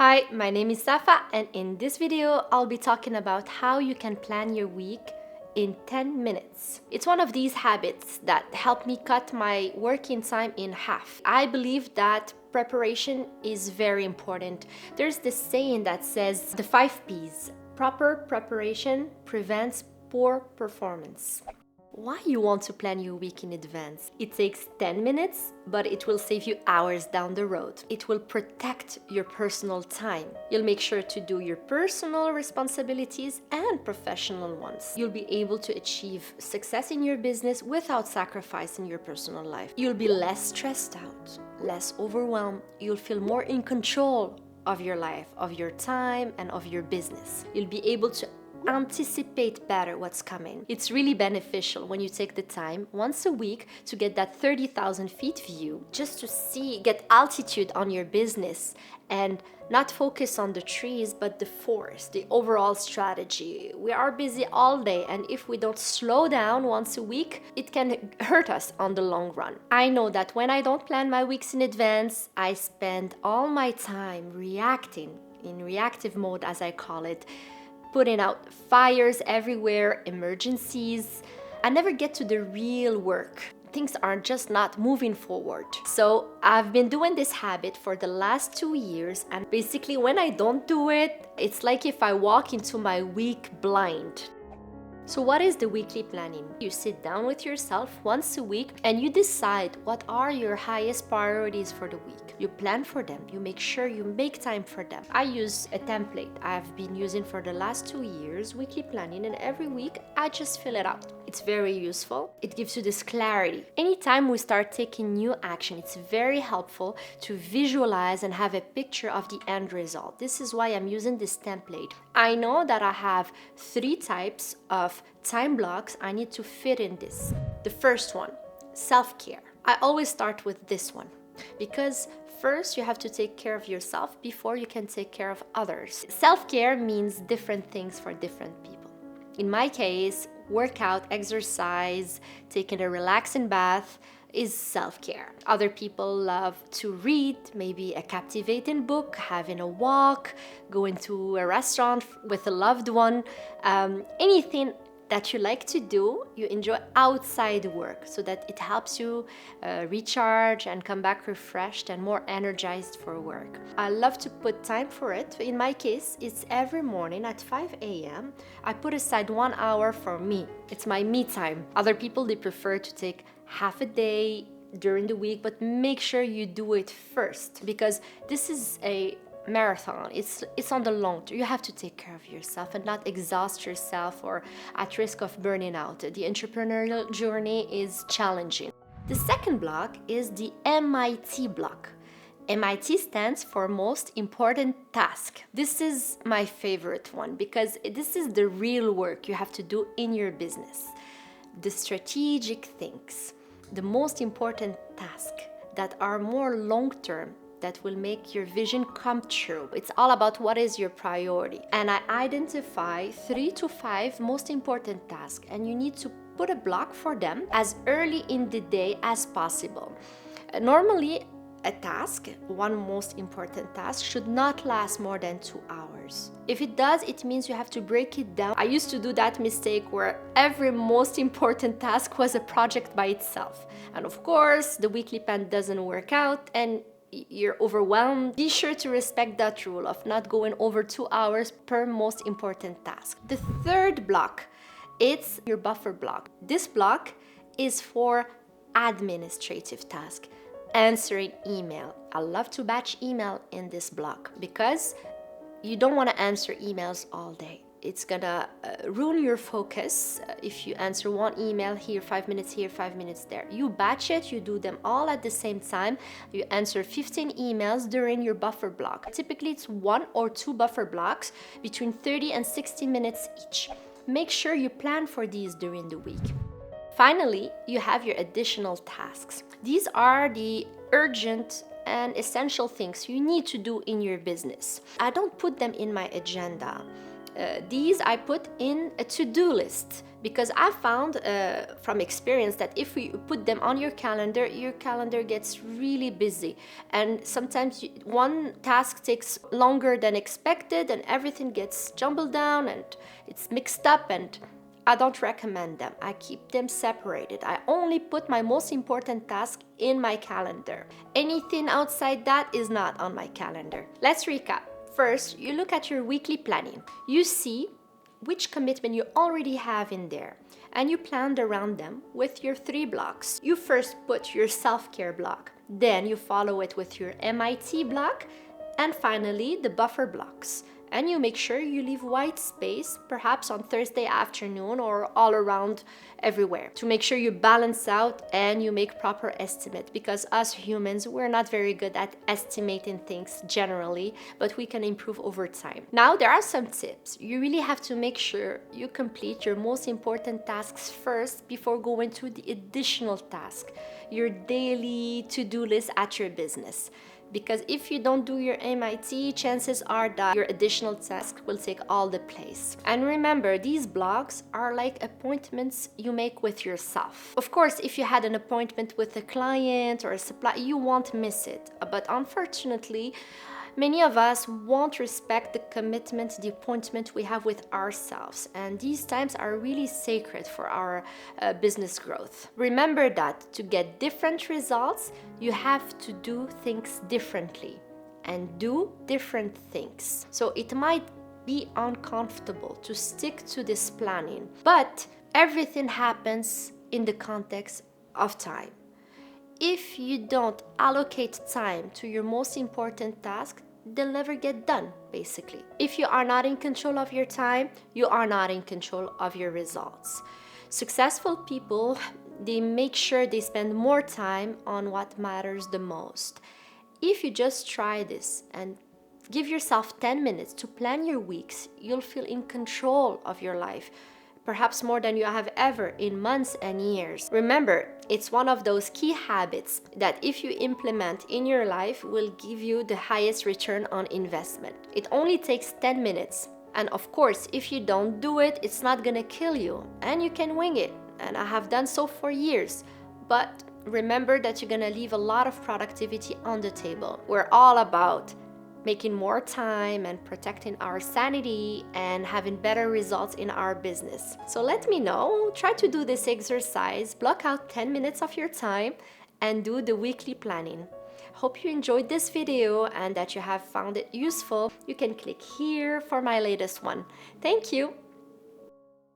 Hi, my name is Safaa, and in this video, I'll be talking about how you can plan your week in 10 minutes. It's one of these habits that help me cut my working time in half. I believe that preparation is very important. There's this saying that says the 5 P's. Proper preparation prevents poor performance. Why you want to plan your week in advance? It takes 10 minutes, but it will save you hours down the road. It will protect your personal time. You'll make sure to do your personal responsibilities and professional ones. You'll be able to achieve success in your business without sacrificing your personal life. You'll be less stressed out, less overwhelmed. You'll feel more in control of your life, of your time, and of your business. You'll be able to anticipate better what's coming. It's really beneficial when you take the time once a week to get that 30,000 feet view, just to get altitude on your business and not focus on the trees but the forest, the overall strategy. We are busy all day, and if we don't slow down once a week, it can hurt us on the long run. I know that when I don't plan my weeks in advance, I spend all my time reacting, in reactive mode as I call it, putting out fires everywhere, emergencies. I never get to the real work. Things are just not moving forward. So I've been doing this habit for the last 2 years, and basically when I don't do it, it's like if I walk into my week blind. So what is the weekly planning? You sit down with yourself once a week and you decide what are your highest priorities for the week. You plan for them. You make sure you make time for them. I use a template I've been using for the last 2 years, weekly planning, and every week I just fill it out. It's very useful. It gives you this clarity. Anytime we start taking new action, it's very helpful to visualize and have a picture of the end result. This is why I'm using this template. I know that I have 3 types of time blocks I need to fit in this. The first one, self-care. I always start with this one because first you have to take care of yourself before you can take care of others. Self-care means different things for different people. In my case, workout, exercise, taking a relaxing bath is self-care. Other people love to read, maybe a captivating book, having a walk, going to a restaurant with a loved one, anything that you like to do, you enjoy outside work so that it helps you recharge and come back refreshed and more energized for work. I love to put time for it. In my case, it's every morning at 5 a.m. I put aside 1 hour for me. It's my me time. Other people, they prefer to take half a day during the week, but make sure you do it first because this is a marathon. It's on the long term. You have to take care of yourself and not exhaust yourself or at risk of burning out. The entrepreneurial journey is challenging. The second block is the MIT block. MIT stands for most important task. This is my favorite one because this is the real work you have to do in your business. The strategic things, the most important tasks that are more long-term, that will make your vision come true. It's all about what is your priority. And I identify 3 to 5 most important tasks, and you need to put a block for them as early in the day as possible. Normally, a task, one most important task, should not last more than 2 hours. If it does, it means you have to break it down. I used to do that mistake where every most important task was a project by itself. And of course, the weekly plan doesn't work out and you're overwhelmed. Be sure to respect that rule of not going over 2 hours per most important task. The third block, it's your buffer block. This block is for administrative tasks. Answering email. I love to batch email in this block because you don't want to answer emails all day. It's gonna ruin your focus if you answer one email here, 5 minutes here, 5 minutes there. You batch it, you do them all at the same time. You answer 15 emails during your buffer block. Typically, it's 1 or 2 buffer blocks between 30 and 60 minutes each. Make sure you plan for these during the week. Finally, you have your additional tasks. These are the urgent and essential things you need to do in your business. I don't put them in my agenda. These I put in a to-do list because I found from experience that if we put them on your calendar gets really busy, and sometimes one task takes longer than expected and everything gets jumbled down and it's mixed up, and I don't recommend them. I keep them separated. I only put my most important task in my calendar. Anything outside that is not on my calendar. Let's recap. First, you look at your weekly planning. You see which commitment you already have in there, and you planned around them with your 3 blocks. You first put your self-care block, then you follow it with your MIT block, and finally the buffer blocks. And you make sure you leave white space, perhaps on Thursday afternoon or all around everywhere, to make sure you balance out and you make proper estimate, because us humans, we're not very good at estimating things generally, but we can improve over time. Now, there are some tips. You really have to make sure you complete your most important tasks first before going to the additional task, your daily to-do list at your business. Because if you don't do your MIT, chances are that your additional task will take all the place. And remember, these blocks are like appointments you make with yourself. Of course, if you had an appointment with a client or a supplier, you won't miss it. But unfortunately, many of us won't respect the commitment, the appointment we have with ourselves. And these times are really sacred for our business growth. Remember that to get different results, you have to do things differently and do different things. So it might be uncomfortable to stick to this planning, but everything happens in the context of time. If you don't allocate time to your most important task, they'll never get done, basically. If you are not in control of your time, you are not in control of your results. Successful people, they make sure they spend more time on what matters the most. If you just try this and give yourself 10 minutes to plan your weeks, you'll feel in control of your life, perhaps more than you have ever in months and years. Remember, it's one of those key habits that if you implement in your life will give you the highest return on investment. It only takes 10 minutes. And of course, if you don't do it, it's not gonna kill you and you can wing it. And I have done so for years. But remember that you're gonna leave a lot of productivity on the table. We're all about making more time and protecting our sanity and having better results in our business. So let me know, try to do this exercise, block out 10 minutes of your time and do the weekly planning. Hope you enjoyed this video and that you have found it useful. You can click here for my latest one. Thank you.